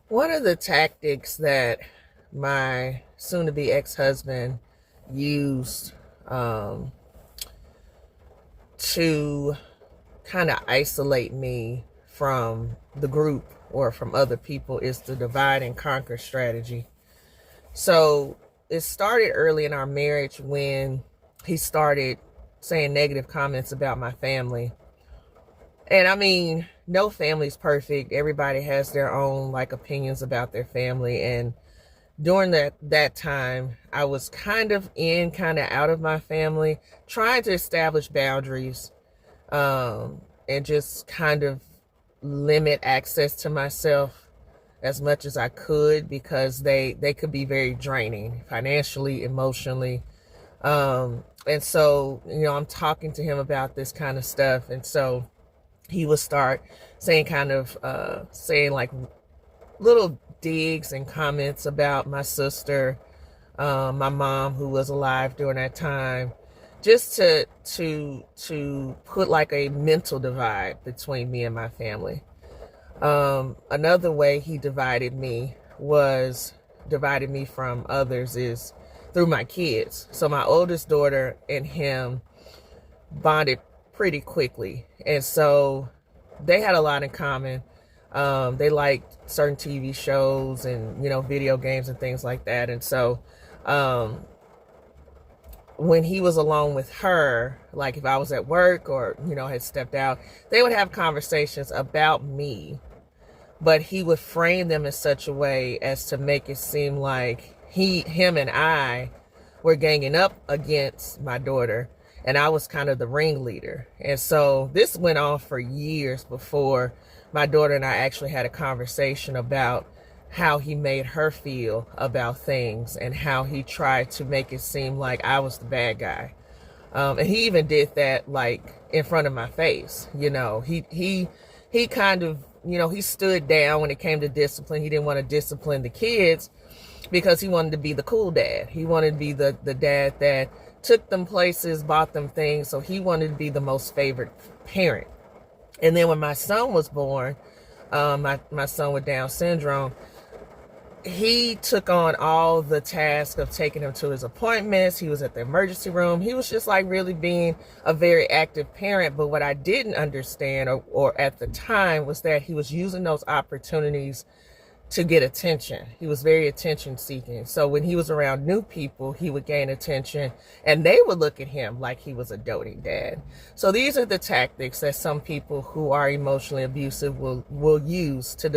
One of the tactics that my soon-to-be ex-husband used um, to kind of isolate me from the group or from other people is the divide and conquer strategy. So it started early in our marriage when he started saying negative comments about my family. And I mean, no family's perfect. Everybody has their own like opinions about their family. And during that time, I was kind of in, kind of out of my family, trying to establish boundaries, and just kind of limit access to myself as much as I could because they could be very draining financially, emotionally. And so, I'm talking to him about this kind of stuff. And so he would start saying saying like little digs and comments about my sister, my mom who was alive during that time, just to put like a mental divide between me and my family. Another way he divided me from others is through my kids. So my oldest daughter and him bonded pretty quickly, and so they had a lot in common. They liked certain TV shows and video games and things like that. And so um, when he was alone with her, like if I was at work or had stepped out, they would have conversations about me, but he would frame them in such a way as to make it seem like him and I were ganging up against my daughter, and I was kind of the ringleader. And so this went on for years before my daughter and I actually had a conversation about how he made her feel about things and how he tried to make it seem like I was the bad guy. And he even did that like in front of my face. He kind of, he stood down when it came to discipline. He didn't want to discipline the kids because he wanted to be the cool dad. He wanted to be the dad that took them places, bought them things. So he wanted to be the most favored parent. And then when my son was born, my son with Down syndrome, he took on all the task of taking him to his appointments. He was at the emergency room. He was just like really being a very active parent. But what I didn't understand or at the time was that he was using those opportunities to get attention. He was very attention seeking. So when he was around new people, he would gain attention and they would look at him like he was a doting dad. So these are the tactics that some people who are emotionally abusive will use to